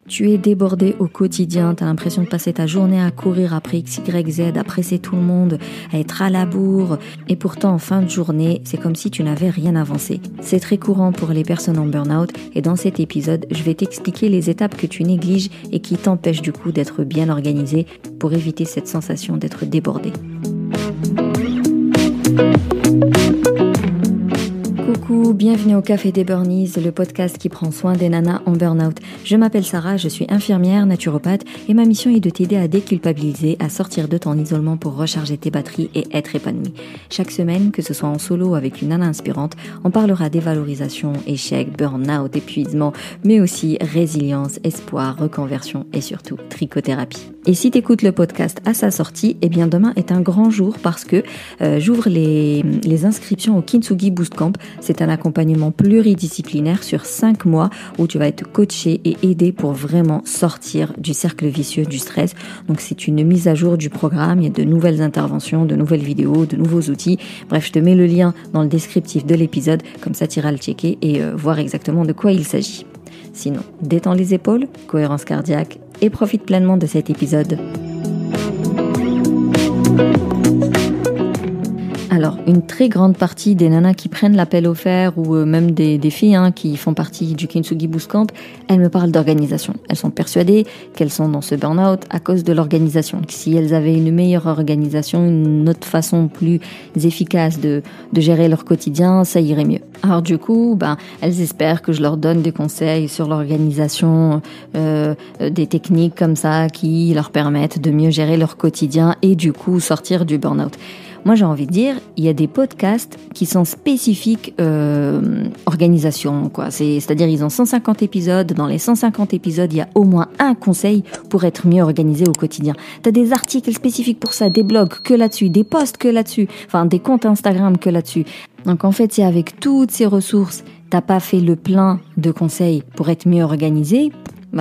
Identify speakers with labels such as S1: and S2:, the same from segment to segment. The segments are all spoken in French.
S1: Tu es débordé au quotidien, tu as l'impression de passer ta journée à courir après X, Y, Z, à presser tout le monde, à être à la bourre. Et pourtant, en fin de journée, c'est comme si tu n'avais rien avancé. C'est très courant pour les personnes en burn-out. Et dans cet épisode, je vais t'expliquer les étapes que tu négliges et qui t'empêchent du coup d'être bien organisé pour éviter cette sensation d'être débordé. Coucou, bienvenue au Café des Burnies, le podcast qui prend soin des nanas en burn-out. Je m'appelle Sarah, je suis infirmière, naturopathe et ma mission est de t'aider à déculpabiliser, à sortir de ton isolement pour recharger tes batteries et être épanouie. Chaque semaine, que ce soit en solo ou avec une nana inspirante, on parlera dévalorisation, échec, burn-out, épuisement, mais aussi résilience, espoir, reconversion et surtout trichothérapie. Et si t'écoutes le podcast à sa sortie, eh bien demain est un grand jour parce que j'ouvre les inscriptions au Kintsugi Boost Camp. C'est un accompagnement pluridisciplinaire sur 5 mois où tu vas être coaché et aidé pour vraiment sortir du cercle vicieux du stress. Donc c'est une mise à jour du programme, il y a de nouvelles interventions, de nouvelles vidéos, de nouveaux outils. Bref, je te mets le lien dans le descriptif de l'épisode, comme ça tu iras le checker et voir exactement de quoi il s'agit. Sinon, détends les épaules, cohérence cardiaque et profite pleinement de cet épisode. Alors, une très grande partie des nanas qui prennent l'appel offert ou même des filles qui font partie du Kintsugi Boost Camp, elles me parlent d'organisation. Elles sont persuadées qu'elles sont dans ce burn-out à cause de l'organisation. Si elles avaient une meilleure organisation, une autre façon plus efficace de gérer leur quotidien, ça irait mieux. Alors du coup, elles espèrent que je leur donne des conseils sur l'organisation, des techniques comme ça qui leur permettent de mieux gérer leur quotidien et du coup sortir du burn-out. Moi, j'ai envie de dire, il y a des podcasts qui sont spécifiques organisation, quoi. C'est-à-dire, ils ont 150 épisodes. Dans les 150 épisodes, il y a au moins un conseil pour être mieux organisé au quotidien. T'as des articles spécifiques pour ça, des blogs que là-dessus, des posts que là-dessus, enfin des comptes Instagram que là-dessus. Donc en fait, si avec toutes ces ressources, t'as pas fait le plein de conseils pour être mieux organisé,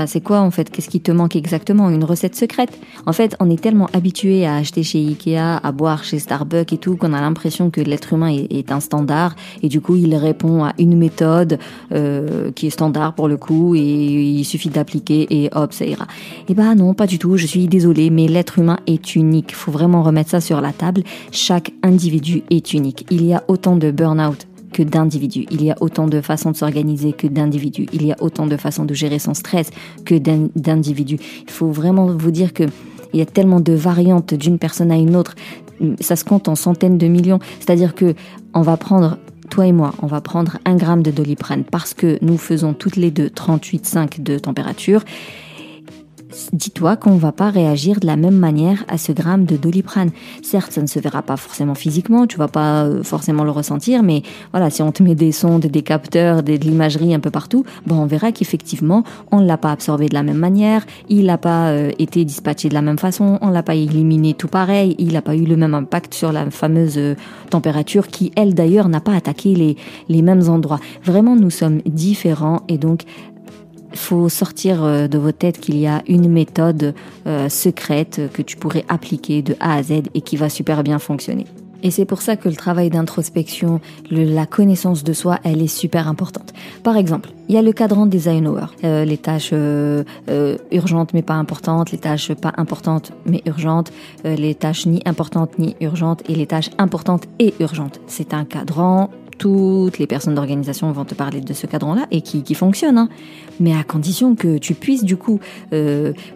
S1: c'est quoi en fait? Qu'est-ce qui te manque exactement? Une recette secrète? En fait, on est tellement habitué à acheter chez Ikea, à boire chez Starbucks et tout, qu'on a l'impression que l'être humain est un standard et du coup, il répond à une méthode qui est standard pour le coup et il suffit d'appliquer et hop, ça ira. Et non, pas du tout. Je suis désolée, mais l'être humain est unique. Faut vraiment remettre ça sur la table. Chaque individu est unique. Il y a autant de burn-out que d'individus. Il y a autant de façons de s'organiser que d'individus. Il y a autant de façons de gérer son stress que d'individus. Il faut vraiment vous dire que il y a tellement de variantes d'une personne à une autre. Ça se compte en centaines de millions. C'est-à-dire que on va prendre, toi et moi, on va prendre 1 gramme de Doliprane parce que nous faisons toutes les deux 38,5 de température. Dis-toi qu'on ne va pas réagir de la même manière à ce gramme de Doliprane. Certes, ça ne se verra pas forcément physiquement, tu vas pas forcément le ressentir, mais voilà, si on te met des sondes, des capteurs, de l'imagerie un peu partout, on verra qu'effectivement, on ne l'a pas absorbé de la même manière, il n'a pas été dispatché de la même façon, on ne l'a pas éliminé tout pareil, il n'a pas eu le même impact sur la fameuse température qui, elle d'ailleurs, n'a pas attaqué les mêmes endroits. Vraiment, nous sommes différents et donc, faut sortir de votre tête qu'il y a une méthode secrète que tu pourrais appliquer de A à Z et qui va super bien fonctionner. Et c'est pour ça que le travail d'introspection, la connaissance de soi, elle est super importante. Par exemple, il y a le cadran d'Eisenhower. Les tâches urgentes mais pas importantes, les tâches pas importantes mais urgentes, les tâches ni importantes ni urgentes et les tâches importantes et urgentes. C'est un cadran. Toutes les personnes d'organisation vont te parler de ce cadran-là et qui fonctionne, mais à condition que tu puisses du coup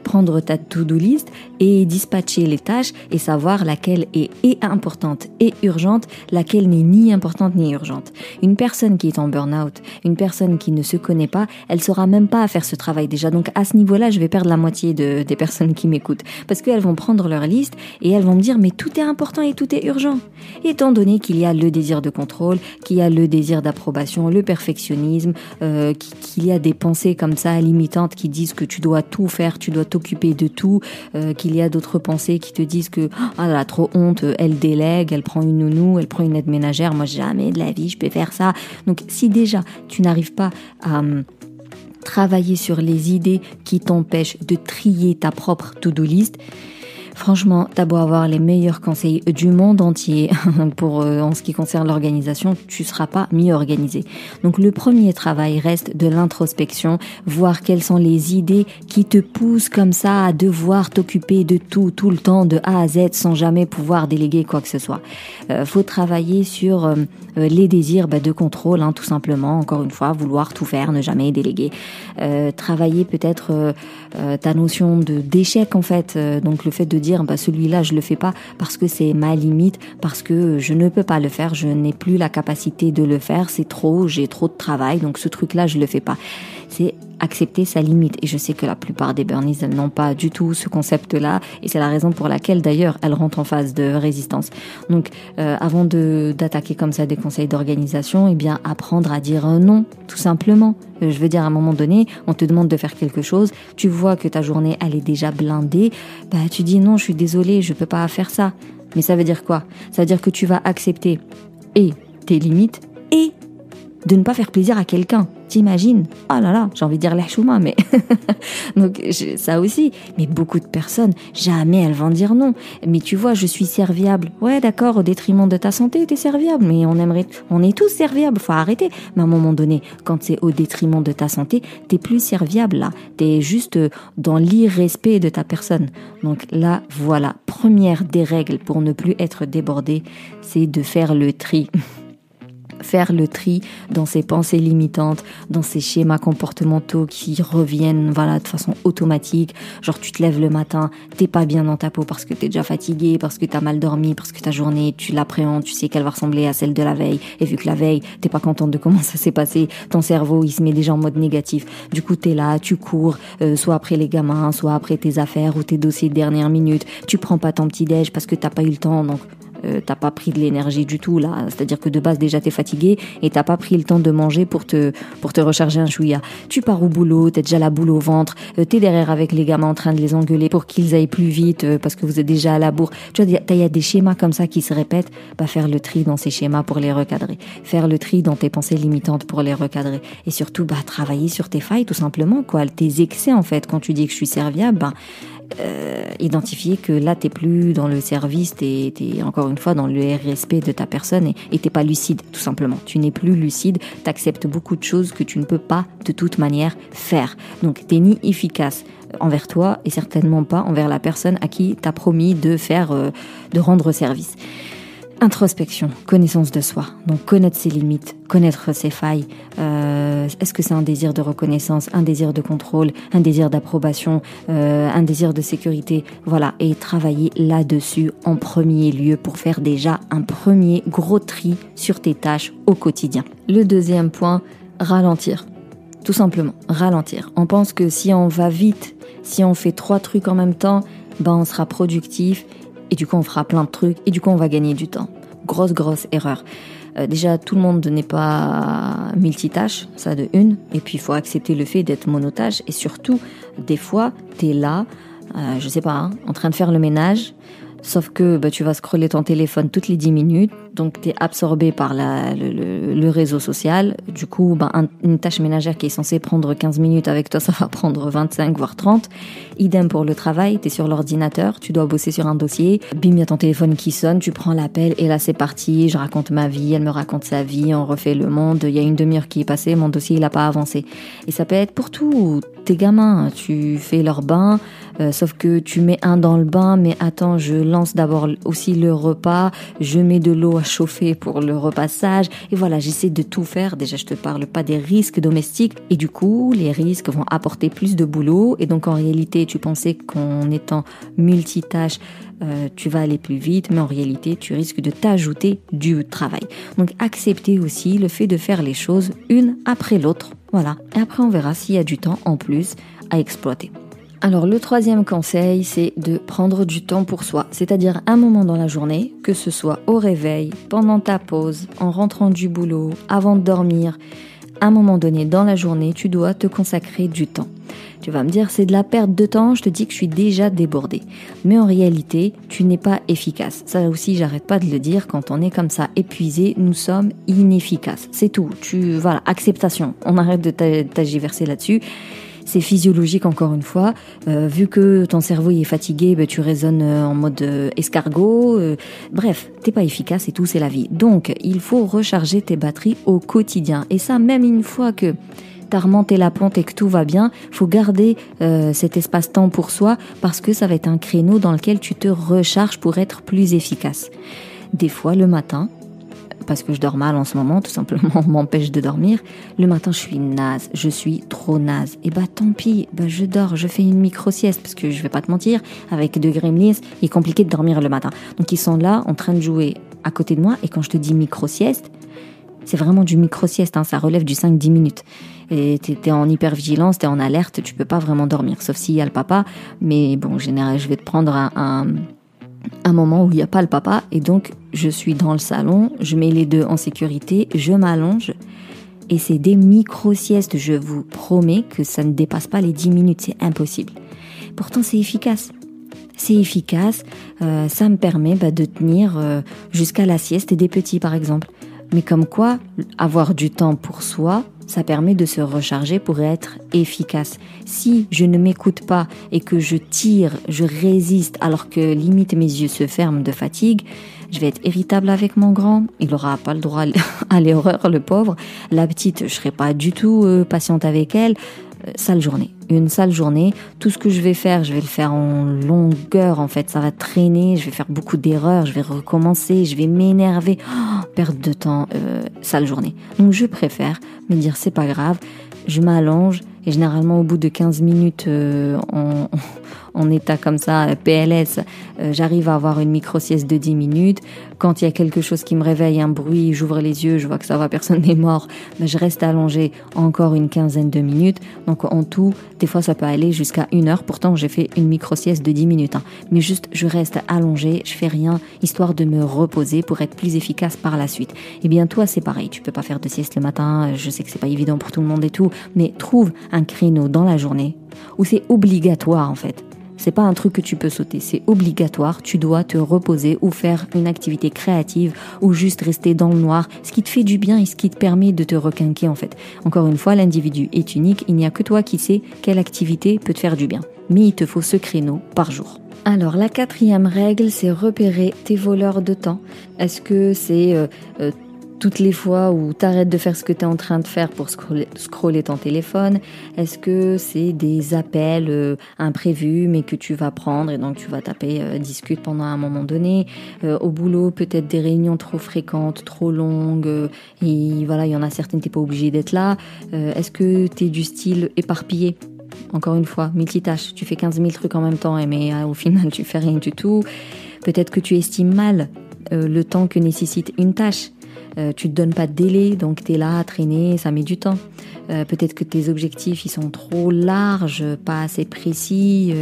S1: prendre ta to-do list et dispatcher les tâches et savoir laquelle est et importante et urgente, laquelle n'est ni importante ni urgente. Une personne qui est en burn-out, une personne qui ne se connaît pas, elle saura même pas faire ce travail déjà. Donc à ce niveau-là, je vais perdre la moitié des personnes qui m'écoutent parce qu'elles vont prendre leur liste et elles vont me dire mais tout est important et tout est urgent. Étant donné qu'il y a le désir de contrôle, qu'il y a le désir d'approbation, le perfectionnisme, qu'il y a des pensées comme ça limitantes qui disent que tu dois tout faire, tu dois t'occuper de tout, qu'il y a d'autres pensées qui te disent que elle a trop honte, elle délègue, elle prend une nounou, elle prend une aide ménagère, moi jamais de la vie je peux faire ça. Donc si déjà tu n'arrives pas à travailler sur les idées qui t'empêchent de trier ta propre to-do list, Franchement, t'as beau avoir les meilleurs conseils du monde entier en ce qui concerne l'organisation, tu seras pas mieux organisé. Donc le premier travail reste de l'introspection, voir quelles sont les idées qui te poussent comme ça à devoir t'occuper de tout le temps, de A à Z, sans jamais pouvoir déléguer quoi que ce soit. Faut travailler sur les désirs de contrôle, tout simplement, encore une fois, vouloir tout faire, ne jamais déléguer. Travailler peut-être ta notion d'échec en fait, donc le fait de dire celui-là je le fais pas parce que c'est ma limite, parce que je ne peux pas le faire, je n'ai plus la capacité de le faire, c'est trop, j'ai trop de travail, donc ce truc-là je le fais pas. C'est accepter sa limite. Et je sais que la plupart des burnies, elles n'ont pas du tout ce concept-là. Et c'est la raison pour laquelle, d'ailleurs, elles rentrent en phase de résistance. Donc, avant d'attaquer comme ça des conseils d'organisation, apprendre à dire non, tout simplement. Je veux dire, à un moment donné, on te demande de faire quelque chose, tu vois que ta journée, elle est déjà blindée, tu dis non, je suis désolée, je peux pas faire ça. Mais ça veut dire quoi? Ça veut dire que tu vas accepter et tes limites et de ne pas faire plaisir à quelqu'un. T'imagines? Oh là là, j'ai envie de dire l'hchouma, mais donc ça aussi. Mais beaucoup de personnes, jamais elles vont dire non. Mais tu vois, je suis serviable. Ouais, d'accord, au détriment de ta santé, t'es serviable. Mais on est tous serviables. Faut arrêter. Mais à un moment donné, quand c'est au détriment de ta santé, t'es plus serviable là. T'es juste dans l'irrespect de ta personne. Donc là, voilà. Première des règles pour ne plus être débordé, c'est de faire le tri. Faire le tri dans ses pensées limitantes, dans ces schémas comportementaux qui reviennent de façon automatique. Genre tu te lèves le matin, t'es pas bien dans ta peau parce que t'es déjà fatigué, parce que t'as mal dormi, parce que ta journée tu l'appréhendes, tu sais qu'elle va ressembler à celle de la veille, et vu que la veille t'es pas contente de comment ça s'est passé, ton cerveau il se met déjà en mode négatif. Du coup t'es là, tu cours, soit après les gamins, soit après tes affaires ou tes dossiers de dernière minute, tu prends pas ton petit déj parce que t'as pas eu le temps, donc t'as pas pris de l'énergie du tout là, c'est-à-dire que de base déjà t'es fatigué et t'as pas pris le temps de manger pour te recharger un chouïa. Tu pars au boulot, t'es déjà la boule au ventre, t'es derrière avec les gamins en train de les engueuler pour qu'ils aillent plus vite parce que vous êtes déjà à la bourre. Tu vois, il y a des schémas comme ça qui se répètent. Faire le tri dans ces schémas pour les recadrer, faire le tri dans tes pensées limitantes pour les recadrer, et surtout travailler sur tes failles tout simplement, tes excès en fait. Quand tu dis que je suis serviable, identifier que là t'es plus dans le service, t'es encore une fois dans le respect de ta personne et t'es pas lucide tout simplement. Tu n'es plus lucide, t'acceptes beaucoup de choses que tu ne peux pas de toute manière faire. Donc t'es ni efficace envers toi et certainement pas envers la personne à qui t'as promis de rendre service. Introspection, connaissance de soi, donc connaître ses limites, connaître ses failles. Est-ce que c'est un désir de reconnaissance, un désir de contrôle, un désir d'approbation, un désir de sécurité? Voilà, et travailler là-dessus en premier lieu pour faire déjà un premier gros tri sur tes tâches au quotidien. Le deuxième point, ralentir. Tout simplement, ralentir. On pense que si on va vite, si on fait 3 trucs en même temps, on sera productif. Et du coup, on fera plein de trucs. Et du coup, on va gagner du temps. Grosse erreur. Déjà, tout le monde n'est pas multitâche, ça de une. Et puis, il faut accepter le fait d'être monotâche. Et surtout, des fois, t'es là, je sais pas, en train de faire le ménage. Sauf que tu vas scroller ton téléphone toutes les 10 minutes. Donc, t'es absorbé par le réseau social. Du coup, une tâche ménagère qui est censée prendre 15 minutes avec toi, ça va prendre 25, voire 30. Idem pour le travail, t'es sur l'ordinateur, tu dois bosser sur un dossier. Bim, il y a ton téléphone qui sonne, tu prends l'appel et là, c'est parti. Je raconte ma vie, elle me raconte sa vie, on refait le monde. Il y a une demi-heure qui est passée, mon dossier, il a pas avancé. Et ça peut être pour tout. Tes gamins, tu fais leur bain, sauf que tu mets un dans le bain, mais attends, je lance d'abord aussi le repas, je mets de l'eau à chauffer pour le repassage, et voilà, j'essaie de tout faire. Déjà, je te parle pas des risques domestiques, et du coup, les risques vont apporter plus de boulot, et donc en réalité, tu pensais qu'en étant multitâche, tu vas aller plus vite, mais en réalité, tu risques de t'ajouter du travail. Donc, accepter aussi le fait de faire les choses une après l'autre. Voilà. Et après, on verra s'il y a du temps en plus à exploiter. Alors, le troisième conseil, c'est de prendre du temps pour soi. C'est-à-dire un moment dans la journée, que ce soit au réveil, pendant ta pause, en rentrant du boulot, avant de dormir. À un moment donné dans la journée, tu dois te consacrer du temps. Tu vas me dire, c'est de la perte de temps, je te dis que je suis déjà débordée. Mais en réalité, tu n'es pas efficace. Ça aussi, j'arrête pas de le dire, quand on est comme ça épuisé, nous sommes inefficaces. C'est tout. Voilà, acceptation. On arrête de t'agiverser là-dessus. C'est physiologique encore une fois. Vu que ton cerveau est fatigué, tu raisonnes en mode escargot. Bref, t'es pas efficace et tout, c'est la vie. Donc, il faut recharger tes batteries au quotidien. Et ça, même une fois que t'as remonté la pente et que tout va bien, faut garder cet espace-temps pour soi parce que ça va être un créneau dans lequel tu te recharges pour être plus efficace. Des fois, le matin, parce que je dors mal en ce moment, tout simplement, on m'empêche de dormir. Le matin, je suis naze, je suis trop naze. Et tant pis, je dors, je fais une micro-sieste, parce que je vais pas te mentir, avec 2 gremlins, il est compliqué de dormir le matin. Donc ils sont là, en train de jouer à côté de moi, et quand je te dis micro-sieste, c'est vraiment du micro-sieste, ça relève du 5-10 minutes. Et t'es en hyper-vigilance, t'es en alerte, tu peux pas vraiment dormir, sauf s'il y a le papa. Mais bon, en général, je vais te prendre un moment où il n'y a pas le papa, et donc je suis dans le salon, je mets les deux en sécurité, je m'allonge, et c'est des micro-siestes, je vous promets que ça ne dépasse pas les 10 minutes, c'est impossible. Pourtant c'est efficace. C'est efficace, ça me permet de tenir jusqu'à la sieste des petits par exemple. Mais comme quoi, avoir du temps pour soi, ça permet de se recharger pour être efficace. Si je ne m'écoute pas et que je tire, je résiste alors que limite mes yeux se ferment de fatigue, je vais être irritable avec mon grand, il n'aura pas le droit à l'erreur, le pauvre. La petite, je serai pas du tout patiente avec elle. Une sale journée. Tout ce que je vais le faire en longueur en fait. Ça va traîner, je vais faire beaucoup d'erreurs, je vais recommencer, je vais m'énerver. Perte de temps, sale journée. Donc je préfère me dire c'est pas grave, je m'allonge et généralement au bout de 15 minutes en état comme ça, PLS, j'arrive à avoir une micro-sieste de 10 minutes. Quand il y a quelque chose qui me réveille, un bruit, j'ouvre les yeux, je vois que ça va, personne n'est mort, je reste allongée encore une quinzaine de minutes. Donc en tout, des fois ça peut aller jusqu'à 1 heure. Pourtant j'ai fait une micro-sieste de 10 minutes. Mais juste, je reste allongée, je fais rien, histoire de me reposer pour être plus efficace par la suite. Et bien toi c'est pareil, tu peux pas faire de sieste le matin, je sais que c'est pas évident pour tout le monde et tout, mais trouve un créneau dans la journée où c'est obligatoire en fait. C'est pas un truc que tu peux sauter, c'est obligatoire, tu dois te reposer ou faire une activité créative ou juste rester dans le noir, ce qui te fait du bien et ce qui te permet de te requinquer en fait. Encore une fois, l'individu est unique, il n'y a que toi qui sais quelle activité peut te faire du bien. Mais il te faut ce créneau par jour. Alors la 4e règle, c'est repérer tes voleurs de temps. Est-ce que c'est toutes les fois où t'arrêtes de faire ce que t'es en train de faire pour scroller ton téléphone? Est-ce que c'est des appels imprévus mais que tu vas prendre et donc tu vas taper discute pendant un moment donné? Au boulot, peut-être des réunions trop fréquentes, trop longues, et voilà, il y en a certaines t'es pas obligé d'être là. Est-ce que t'es du style éparpillé? Encore une fois, multitâche, tu fais 15 000 trucs en même temps mais au final tu fais rien du tout. Peut-être que tu estimes mal le temps que nécessite une tâche. Tu te donnes pas de délai, donc tu es là à traîner, ça met du temps. Peut-être que tes objectifs ils sont trop larges, pas assez précis,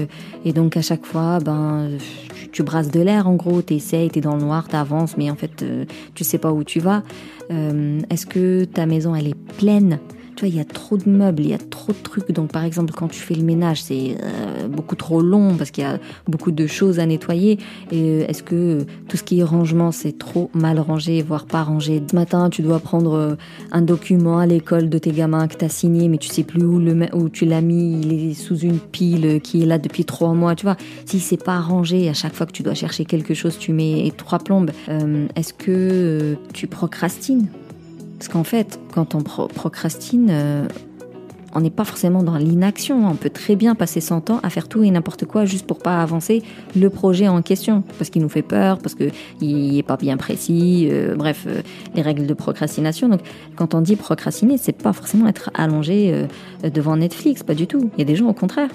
S1: et donc à chaque fois tu brasses de l'air en gros, t'essayes, t'es dans le noir, t'avances, mais en fait tu sais pas où tu vas. Est-ce que ta maison elle est pleine? Tu vois, il y a trop de meubles, il y a trop de trucs. Donc, par exemple, quand tu fais le ménage, c'est beaucoup trop long parce qu'il y a beaucoup de choses à nettoyer. Et est-ce que tout ce qui est rangement, c'est trop mal rangé, voire pas rangé? Ce matin, tu dois prendre un document à l'école de tes gamins que tu as signé, mais tu sais plus où tu l'as mis. Il est sous une pile qui est là depuis 3 mois. Tu vois, si c'est pas rangé, à chaque fois que tu dois chercher quelque chose, tu mets 3 plombes. Est-ce que tu procrastines? Parce qu'en fait, quand on procrastine, on n'est pas forcément dans l'inaction. On peut très bien passer son temps à faire tout et n'importe quoi juste pour pas avancer le projet en question. Parce qu'il nous fait peur, parce qu'il n'est pas bien précis, les règles de procrastination. Donc, quand on dit procrastiner, c'est pas forcément être allongé devant Netflix, pas du tout. Il y a des gens au contraire.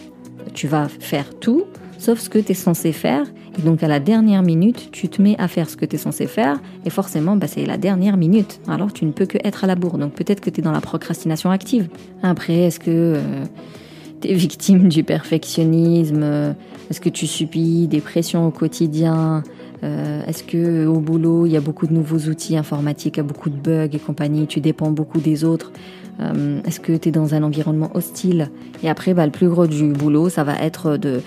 S1: Tu vas faire tout, sauf ce que tu es censé faire. Et donc, à la dernière minute, tu te mets à faire ce que tu es censé faire. Et forcément, c'est la dernière minute. Alors, tu ne peux que être à la bourre. Donc, peut-être que tu es dans la procrastination active. Après, est-ce que tu es victime du perfectionnisme? Est-ce que tu subis des pressions au quotidien? Est-ce que au boulot, il y a beaucoup de nouveaux outils informatiques, il y a beaucoup de bugs et compagnie, tu dépends beaucoup des autres? Est-ce que tu es dans un environnement hostile? Et après, le plus gros du boulot, ça va être de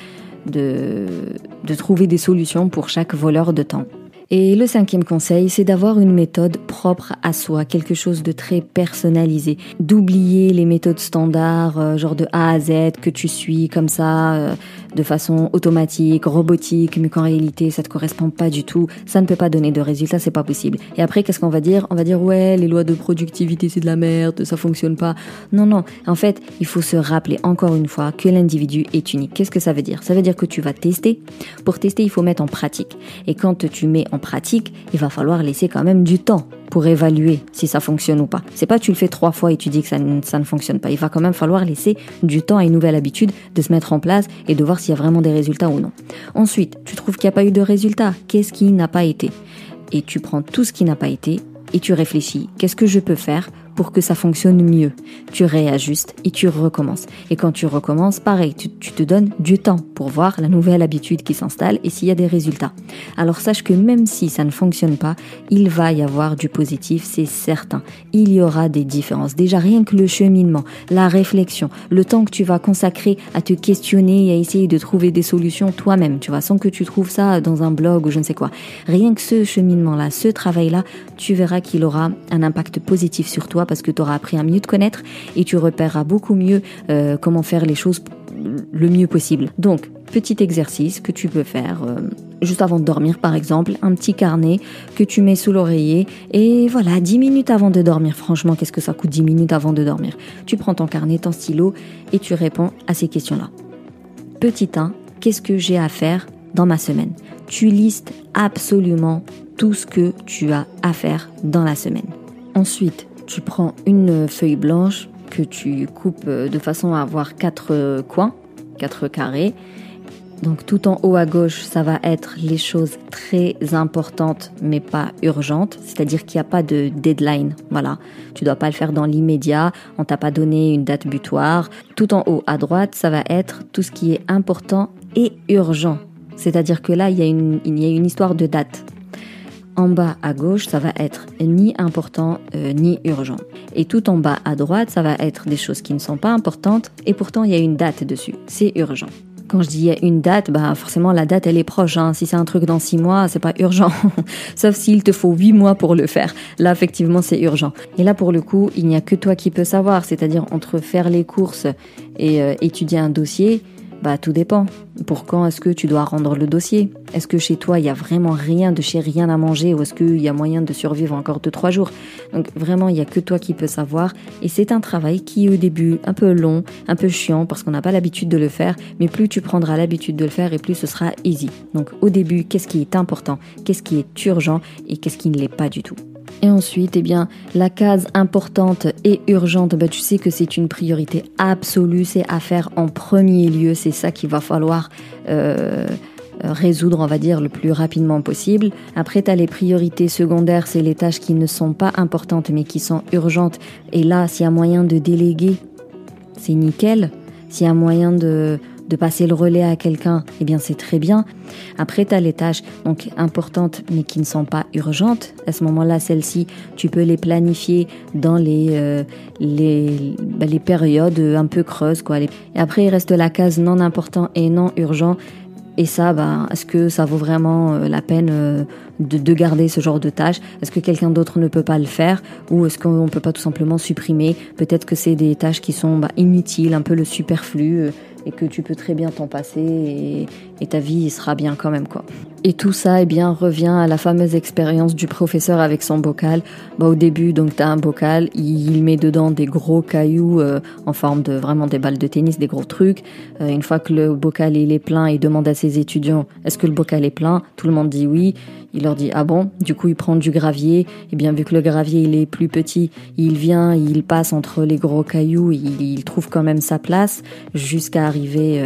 S1: trouver des solutions pour chaque voleur de temps. Et le 5e conseil, c'est d'avoir une méthode propre à soi, quelque chose de très personnalisé. D'oublier les méthodes standards, genre de A à Z, que tu suis comme ça, de façon automatique, robotique, mais qu'en réalité, ça te correspond pas du tout. Ça ne peut pas donner de résultats, c'est pas possible. Et après, qu'est-ce qu'on va dire? On va dire, ouais, les lois de productivité, c'est de la merde, ça fonctionne pas. Non. En fait, il faut se rappeler encore une fois que l'individu est unique. Qu'est-ce que ça veut dire? Ça veut dire que tu vas tester. Pour tester, il faut mettre en pratique. Et quand tu mets en pratique, il va falloir laisser quand même du temps pour évaluer si ça fonctionne ou pas. C'est pas tu le fais 3 fois et tu dis que ça ne fonctionne pas. Il va quand même falloir laisser du temps à une nouvelle habitude de se mettre en place et de voir s'il y a vraiment des résultats ou non. Ensuite, tu trouves qu'il n'y a pas eu de résultats. Qu'est-ce qui n'a pas été? Et tu prends tout ce qui n'a pas été et tu réfléchis. Qu'est-ce que je peux faire pour que ça fonctionne mieux? Tu réajustes et tu recommences. Et quand tu recommences, pareil, tu te donnes du temps pour voir la nouvelle habitude qui s'installe et s'il y a des résultats. Alors sache que même si ça ne fonctionne pas, il va y avoir du positif, c'est certain. Il y aura des différences. Déjà rien que le cheminement, la réflexion, le temps que tu vas consacrer à te questionner et à essayer de trouver des solutions toi-même, tu vois, sans que tu trouves ça dans un blog ou je ne sais quoi. Rien que ce cheminement-là, ce travail-là, tu verras qu'il aura un impact positif sur toi parce que tu auras appris à mieux te connaître et tu repéreras beaucoup mieux comment faire les choses le mieux possible. Donc, petit exercice que tu peux faire juste avant de dormir par exemple, un petit carnet que tu mets sous l'oreiller et voilà, 10 minutes avant de dormir. Franchement, qu'est-ce que ça coûte 10 minutes avant de dormir? Tu prends ton carnet, ton stylo et tu réponds à ces questions-là. Petit 1, qu'est-ce que j'ai à faire dans ma semaine? Tu listes absolument tout ce que tu as à faire dans la semaine. Ensuite, tu prends une feuille blanche que tu coupes de façon à avoir 4 coins, 4 carrés. Donc tout en haut à gauche, ça va être les choses très importantes mais pas urgentes, c'est-à-dire qu'il n'y a pas de deadline. Voilà, tu dois pas le faire dans l'immédiat, on t'a pas donné une date butoir. Tout en haut à droite, ça va être tout ce qui est important et urgent. C'est-à-dire que là, il y a une histoire de date. En bas à gauche, ça va être ni important ni urgent. Et tout en bas à droite, ça va être des choses qui ne sont pas importantes et pourtant il y a une date dessus. C'est urgent. Quand je dis il y a une date, forcément la date elle est proche. Si c'est un truc dans 6 mois, c'est pas urgent. Sauf s'il te faut 8 mois pour le faire. Là effectivement c'est urgent. Et là pour le coup, il n'y a que toi qui peux savoir. C'est-à-dire entre faire les courses et étudier un dossier, tout dépend. Pour quand est-ce que tu dois rendre le dossier? Est-ce que chez toi, il y a vraiment rien de chez rien à manger ou est-ce qu'il y a moyen de survivre encore 2-3 jours? Donc vraiment, il n'y a que toi qui peux savoir. Et c'est un travail qui est au début un peu long, un peu chiant parce qu'on n'a pas l'habitude de le faire. Mais plus tu prendras l'habitude de le faire et plus ce sera easy. Donc au début, qu'est-ce qui est important? Qu'est-ce qui est urgent? Et qu'est-ce qui ne l'est pas du tout? Et ensuite, la case importante et urgente, tu sais que c'est une priorité absolue, c'est à faire en premier lieu, c'est ça qu'il va falloir résoudre, on va dire, le plus rapidement possible. Après, tu as les priorités secondaires, c'est les tâches qui ne sont pas importantes mais qui sont urgentes. Et là, s'il y a moyen de déléguer, c'est nickel. S'il y a moyen de passer le relais à quelqu'un, c'est très bien. Après, tu as les tâches donc importantes mais qui ne sont pas urgentes. À ce moment-là, celles-ci, tu peux les planifier dans les périodes un peu creuses, quoi. Et après, il reste la case non important et non urgent. Et ça, est-ce que ça vaut vraiment la peine de garder ce genre de tâches? Est-ce que quelqu'un d'autre ne peut pas le faire? Ou est-ce qu'on ne peut pas tout simplement supprimer? Peut-être que c'est des tâches qui sont inutiles, un peu le superflu, et que tu peux très bien t'en passer et ta vie sera bien quand même, quoi. Et tout ça, revient à la fameuse expérience du professeur avec son bocal. Au début, donc, t'as un bocal, il met dedans des gros cailloux en forme de vraiment des balles de tennis, des gros trucs. Une fois que le bocal il est plein, il demande à ses étudiants, est-ce que le bocal est plein? Tout le monde dit oui. Il leur dit ah bon? Du coup, il prend du gravier. Vu que le gravier il est plus petit, il vient, il passe entre les gros cailloux, il trouve quand même sa place jusqu'à arriver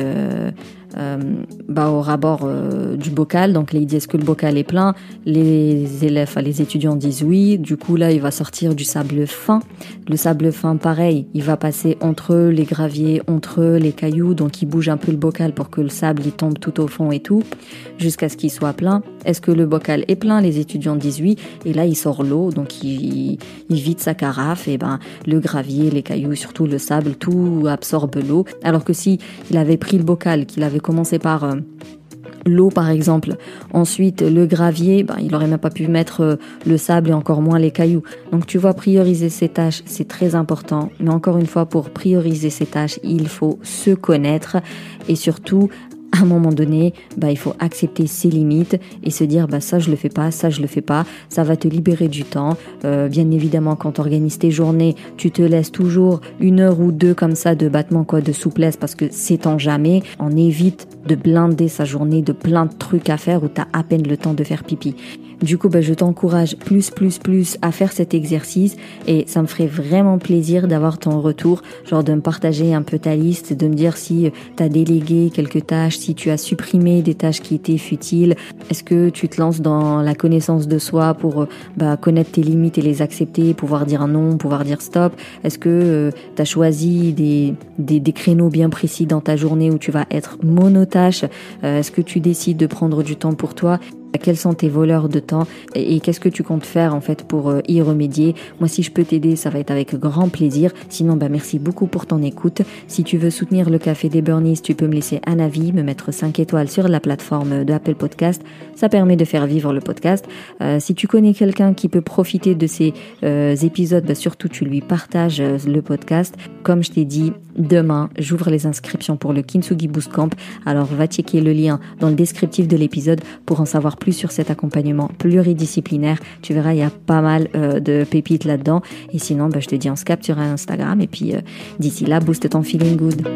S1: au rabord du bocal. Donc là, il dit est-ce que le bocal est plein? Les élèves, les étudiants disent oui. Du coup là, il va sortir du sable fin. Le sable fin, pareil, il va passer entre les graviers, entre les cailloux. Donc il bouge un peu le bocal pour que le sable il tombe tout au fond et tout, jusqu'à ce qu'il soit plein. Est-ce que le bocal est plein? Les étudiants disent oui. Et là, il sort l'eau, donc il vide sa carafe. Et le gravier, les cailloux, surtout le sable, tout absorbe l'eau. Alors que si il avait pris le bocal, qu'il avait commencé par l'eau par exemple. Ensuite, le gravier, il aurait même pas pu mettre le sable et encore moins les cailloux. Donc tu vois, prioriser ses tâches, c'est très important. Mais encore une fois, pour prioriser ses tâches, il faut se connaître et surtout, à un moment donné, il faut accepter ses limites et se dire ça je le fais pas, ça je le fais pas. Ça va te libérer du temps. Bien évidemment, quand tu organises tes journées, tu te laisses toujours 1 heure ou 2 comme ça de battement, de souplesse, parce que c'est en jamais. On évite de blinder sa journée de plein de trucs à faire où tu as à peine le temps de faire pipi. Du coup, je t'encourage plus à faire cet exercice et ça me ferait vraiment plaisir d'avoir ton retour, genre de me partager un peu ta liste, de me dire si tu as délégué quelques tâches, si tu as supprimé des tâches qui étaient futiles. Est-ce que tu te lances dans la connaissance de soi pour connaître tes limites et les accepter, pouvoir dire non, pouvoir dire stop? Est-ce que tu as choisi des créneaux bien précis dans ta journée où tu vas être monotâche? Est-ce que tu décides de prendre du temps pour toi? Quels sont tes voleurs de temps et qu'est-ce que tu comptes faire en fait pour y remédier? Moi, si je peux t'aider, ça va être avec grand plaisir. Sinon, merci beaucoup pour ton écoute. Si tu veux soutenir le Café des Burnies, tu peux me laisser un avis, me mettre 5 étoiles sur la plateforme de Apple Podcast. Ça permet de faire vivre le podcast. Si tu connais quelqu'un qui peut profiter de ces épisodes, surtout tu lui partages le podcast. Comme je t'ai dit, demain, j'ouvre les inscriptions pour le Kintsugi Bootcamp. Alors, va checker le lien dans le descriptif de l'épisode pour en savoir plus sur cet accompagnement pluridisciplinaire. Tu verras, il y a pas mal de pépites là-dedans. Et sinon, je te dis on se capte sur Instagram. Et puis, d'ici là, booste ton feeling good.